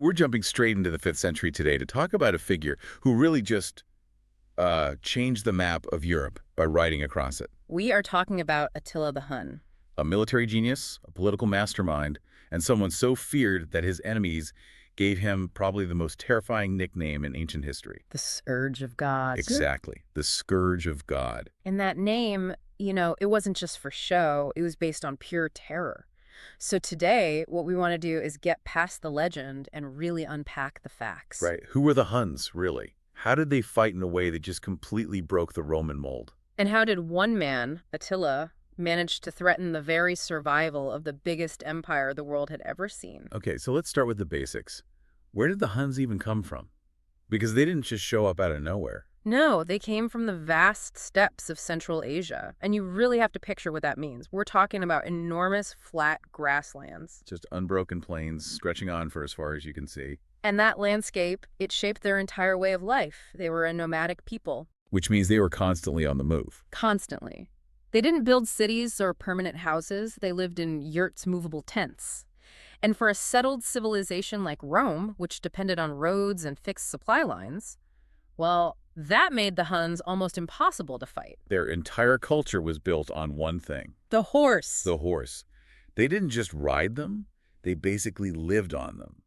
We're jumping straight into the 5th century today to talk about a figure who really just changed the map of Europe by riding across it. We are talking about Attila the Hun. A military genius, a political mastermind, and someone so feared that his enemies gave him probably the most terrifying nickname in ancient history. The Scourge of God. Exactly. The Scourge of God. And that name, it wasn't just for show. It was based on pure terror. So today, what we want to do is get past the legend and really unpack the facts. Right. Who were the Huns, really? How did they fight in a way that just completely broke the Roman mold? And how did one man, Attila, manage to threaten the very survival of the biggest empire the world had ever seen? Okay, so let's start with the basics. Where did the Huns even come from? Because they didn't just show up out of nowhere. No, they came from the vast steppes of Central Asia. And you really have to picture what that means. We're talking about enormous flat grasslands. Just unbroken plains stretching on for as far as you can see. And that landscape, it shaped their entire way of life. They were a nomadic people. Which means they were constantly on the move. Constantly. They didn't build cities or permanent houses. They lived in yurts, movable tents. And for a settled civilization like Rome, which depended on roads and fixed supply lines, well, that made the Huns almost impossible to fight. Their entire culture was built on one thing. The horse. The horse. They didn't just ride them, they basically lived on them.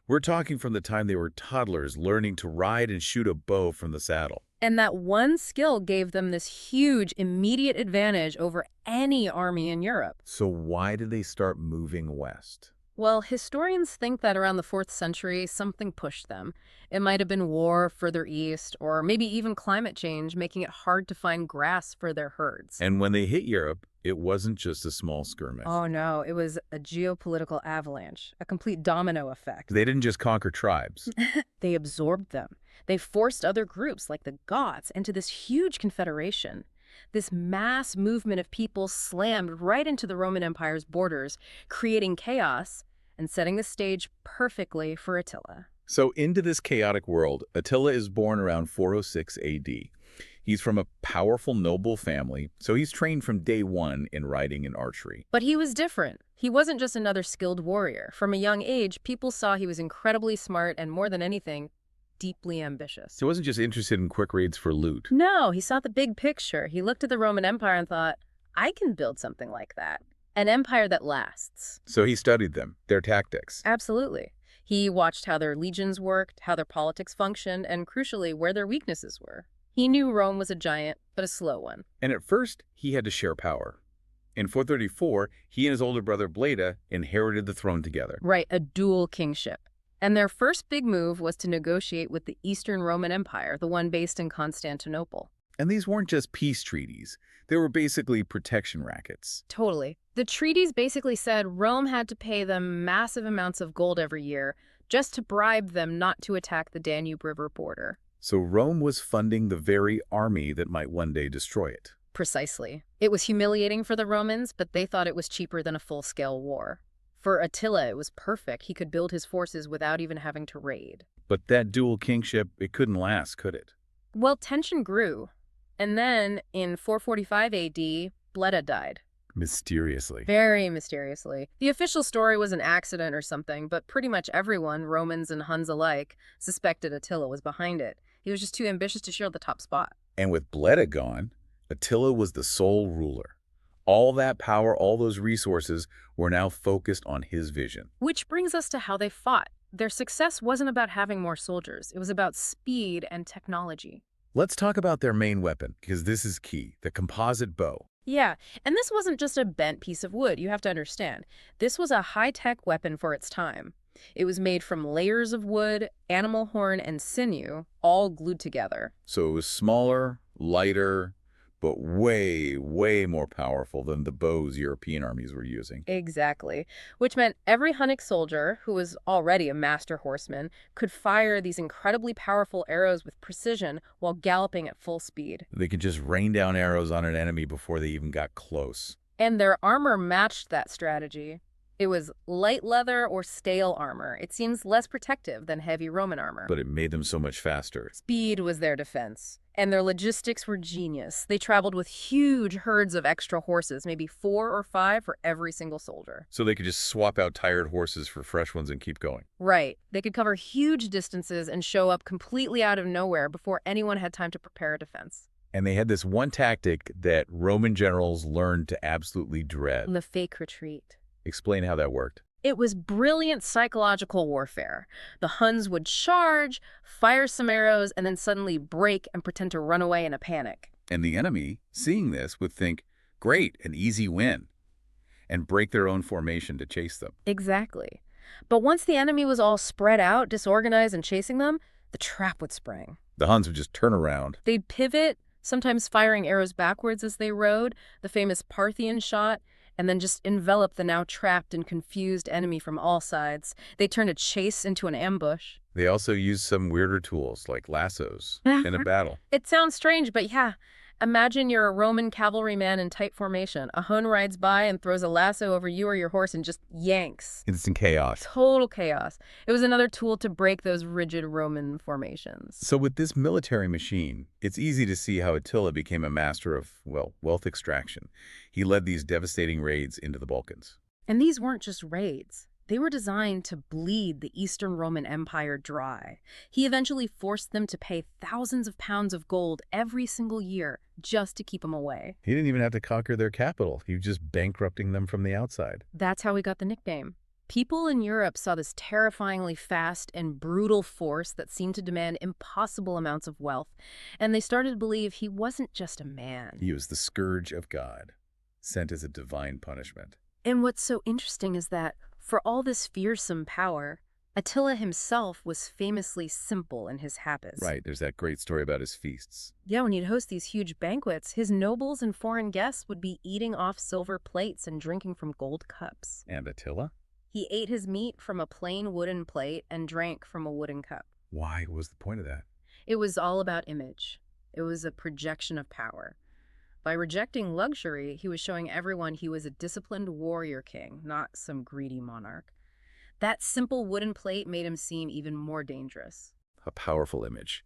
We're talking from the time they were toddlers learning to ride and shoot a bow from the saddle. And that one skill gave them this huge, immediate advantage over any army in Europe. So why did they start moving west? Well, historians think that around the 4th century, something pushed them. It might have been war further east, or maybe even climate change, making it hard to find grass for their herds. And when they hit Europe, it wasn't just a small skirmish. Oh no, it was a geopolitical avalanche, a complete domino effect. They didn't just conquer tribes. They absorbed them. They forced other groups, like the Goths, into this huge confederation. This mass movement of people slammed right into the Roman Empire's borders, creating chaos and setting the stage perfectly for Attila. So into this chaotic world, Attila is born around 406 AD. He's from a powerful noble family, so he's trained from day one in riding and archery. But he was different. He wasn't just another skilled warrior. From a young age, people saw he was incredibly smart and, more than anything, deeply ambitious. So he wasn't just interested in quick raids for loot. No, he saw the big picture. He looked at the Roman Empire and thought, I can build something like that. An empire that lasts. So he studied them, their tactics. Absolutely. He watched how their legions worked, how their politics functioned, and crucially, where their weaknesses were. He knew Rome was a giant, but a slow one. And at first, he had to share power. In 434, he and his older brother Bleda inherited the throne together. Right, a dual kingship. And their first big move was to negotiate with the Eastern Roman Empire, the one based in Constantinople. And these weren't just peace treaties. They were basically protection rackets. Totally. The treaties basically said Rome had to pay them massive amounts of gold every year just to bribe them not to attack the Danube River border. So Rome was funding the very army that might one day destroy it. Precisely. It was humiliating for the Romans, but they thought it was cheaper than a full-scale war. For Attila, it was perfect. He could build his forces without even having to raid. But that dual kingship, it couldn't last, could it? Well, tension grew. And then, in 445 AD, Bleda died. Mysteriously. Very mysteriously. The official story was an accident or something, but pretty much everyone, Romans and Huns alike, suspected Attila was behind it. He was just too ambitious to share the top spot. And with Bleda gone, Attila was the sole ruler. All that power, all those resources were now focused on his vision. Which brings us to how they fought. Their success wasn't about having more soldiers. It was about speed and technology. Let's talk about their main weapon, because this is key, the composite bow. Yeah, and this wasn't just a bent piece of wood, you have to understand. This was a high-tech weapon for its time. It was made from layers of wood, animal horn, and sinew, all glued together. So it was smaller, lighter, but way, way more powerful than the bows European armies were using. Exactly. Which meant every Hunnic soldier, who was already a master horseman, could fire these incredibly powerful arrows with precision while galloping at full speed. They could just rain down arrows on an enemy before they even got close. And their armor matched that strategy. It was light leather or stale armor. It seems less protective than heavy Roman armor. But it made them so much faster. Speed was their defense, and their logistics were genius. They traveled with huge herds of extra horses, maybe 4 or 5 for every single soldier. So they could just swap out tired horses for fresh ones and keep going. Right. They could cover huge distances and show up completely out of nowhere before anyone had time to prepare a defense. And they had this one tactic that Roman generals learned to absolutely dread. The fake retreat. Explain how that worked. It was brilliant psychological warfare. The Huns would charge, fire some arrows, and then suddenly break and pretend to run away in a panic. And the enemy, seeing this, would think, great, an easy win, and break their own formation to chase them. Exactly. But once the enemy was all spread out, disorganized, and chasing them, the trap would spring. The Huns would just turn around. They'd pivot, sometimes firing arrows backwards as they rode, the famous Parthian shot, and then just envelop the now trapped and confused enemy from all sides. They turned a chase into an ambush. They also used some weirder tools, like lassos, in a battle. It sounds strange, but yeah. Imagine you're a Roman cavalryman in tight formation. A Hun rides by and throws a lasso over you or your horse and just yanks. Instant chaos. Total chaos. It was another tool to break those rigid Roman formations. So with this military machine, it's easy to see how Attila became a master of, well, wealth extraction. He led these devastating raids into the Balkans. And these weren't just raids. They were designed to bleed the Eastern Roman Empire dry. He eventually forced them to pay thousands of pounds of gold every single year just to keep them away. He didn't even have to conquer their capital. He was just bankrupting them from the outside. That's how he got the nickname. People in Europe saw this terrifyingly fast and brutal force that seemed to demand impossible amounts of wealth, and they started to believe he wasn't just a man. He was the scourge of God, sent as a divine punishment. And what's so interesting is that for all this fearsome power, Attila himself was famously simple in his habits. Right, there's that great story about his feasts. Yeah, when he'd host these huge banquets, his nobles and foreign guests would be eating off silver plates and drinking from gold cups. And Attila? He ate his meat from a plain wooden plate and drank from a wooden cup. Why was the point of that? It was all about image. It was a projection of power. By rejecting luxury, he was showing everyone he was a disciplined warrior king, not some greedy monarch. That simple wooden plate made him seem even more dangerous. A powerful image.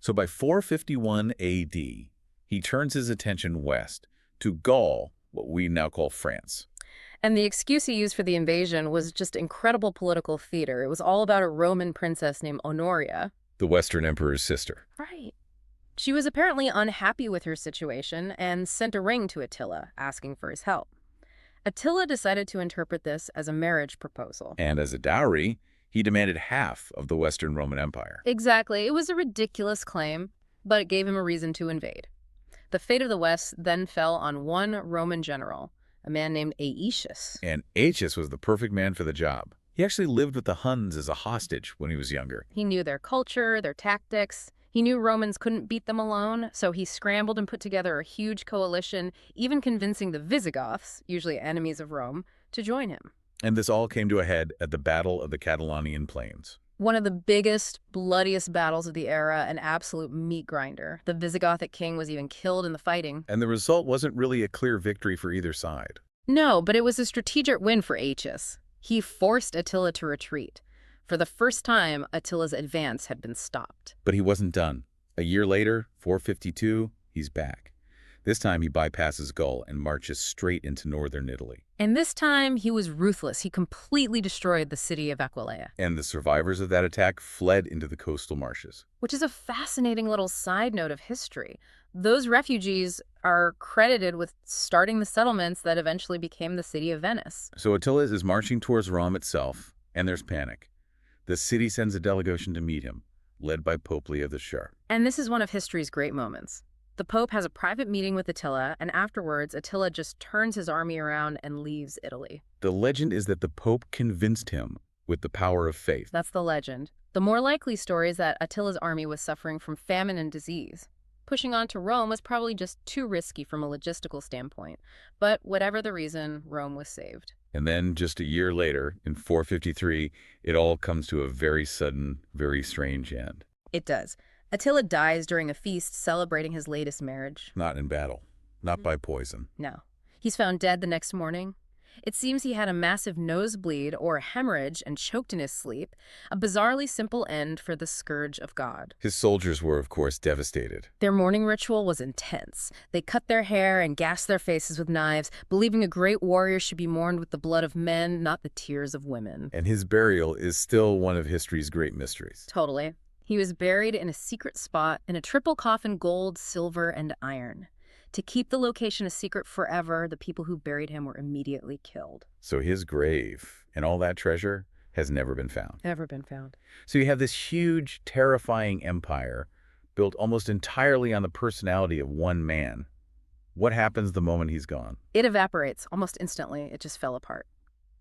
So by 451 AD, he turns his attention west to Gaul, what we now call France. And the excuse he used for the invasion was just incredible political theater. It was all about a Roman princess named Honoria. The Western Emperor's sister. Right. She was apparently unhappy with her situation and sent a ring to Attila, asking for his help. Attila decided to interpret this as a marriage proposal. And as a dowry, he demanded half of the Western Roman Empire. Exactly. It was a ridiculous claim, but it gave him a reason to invade. The fate of the West then fell on one Roman general, a man named Aetius. And Aetius was the perfect man for the job. He actually lived with the Huns as a hostage when he was younger. He knew their culture, their tactics. He knew Romans couldn't beat them alone, so he scrambled and put together a huge coalition, even convincing the Visigoths, usually enemies of Rome, to join him. And this all came to a head at the Battle of the Catalonian Plains. One of the biggest, bloodiest battles of the era, an absolute meat grinder. The Visigothic king was even killed in the fighting. And the result wasn't really a clear victory for either side. No, but it was a strategic win for Aetius. He forced Attila to retreat. For the first time, Attila's advance had been stopped. But he wasn't done. A year later, 452, he's back. This time he bypasses Gaul and marches straight into northern Italy. And this time he was ruthless. He completely destroyed the city of Aquileia. And the survivors of that attack fled into the coastal marshes. Which is a fascinating little side note of history. Those refugees are credited with starting the settlements that eventually became the city of Venice. So Attila is marching towards Rome itself, and there's panic. The city sends a delegation to meet him, led by Pope Leo the Sharp. And this is one of history's great moments. The Pope has a private meeting with Attila, and afterwards, Attila just turns his army around and leaves Italy. The legend is that the Pope convinced him with the power of faith. That's the legend. The more likely story is that Attila's army was suffering from famine and disease. Pushing on to Rome was probably just too risky from a logistical standpoint. But whatever the reason, Rome was saved. And then just a year later, in 453, it all comes to a very sudden, very strange end. It does. Attila dies during a feast celebrating his latest marriage. Not in battle. Not by poison. No. He's found dead the next morning. It seems he had a massive nosebleed or hemorrhage and choked in his sleep, a bizarrely simple end for the Scourge of God. His soldiers were, of course, devastated. Their mourning ritual was intense. They cut their hair and gassed their faces with knives, believing a great warrior should be mourned with the blood of men, not the tears of women. And his burial is still one of history's great mysteries. Totally. He was buried in a secret spot in a triple coffin, gold, silver, and iron. To keep the location a secret forever, the people who buried him were immediately killed. So his grave and all that treasure has never been found. Never been found. So you have this huge, terrifying empire built almost entirely on the personality of one man. What happens the moment he's gone? It evaporates almost instantly. It just fell apart.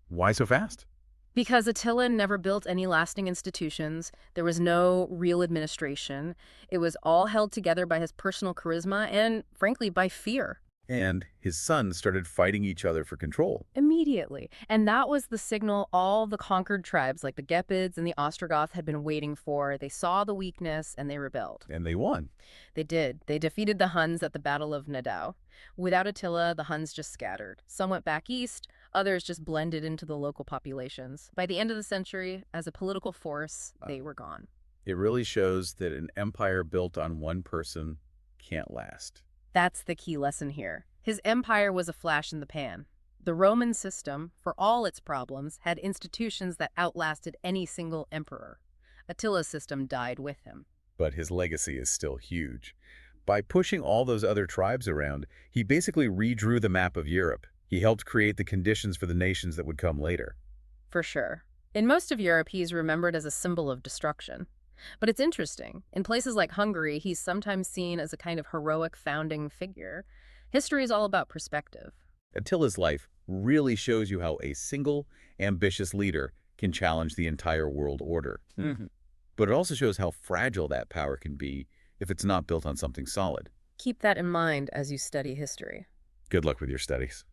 Why so fast? Because Attila never built any lasting institutions, there was no real administration. It was all held together by his personal charisma and, frankly, by fear. And his sons started fighting each other for control. Immediately. And that was the signal all the conquered tribes, like the Gepids and the Ostrogoths, had been waiting for. They saw the weakness and they rebelled. And they won. They did. They defeated the Huns at the Battle of Nidau. Without Attila, the Huns just scattered. Some went back east, others just blended into the local populations. By the end of the century, as a political force, they were gone. It really shows that an empire built on one person can't last. That's the key lesson here. His empire was a flash in the pan. The Roman system, for all its problems, had institutions that outlasted any single emperor. Attila's system died with him. But his legacy is still huge. By pushing all those other tribes around, he basically redrew the map of Europe. He helped create the conditions for the nations that would come later. For sure. In most of Europe, he's remembered as a symbol of destruction. But it's interesting. In places like Hungary, he's sometimes seen as a kind of heroic founding figure. History is all about perspective. Attila's life really shows you how a single, ambitious leader can challenge the entire world order. But it also shows how fragile that power can be if it's not built on something solid. Keep that in mind as you study history. Good luck with your studies.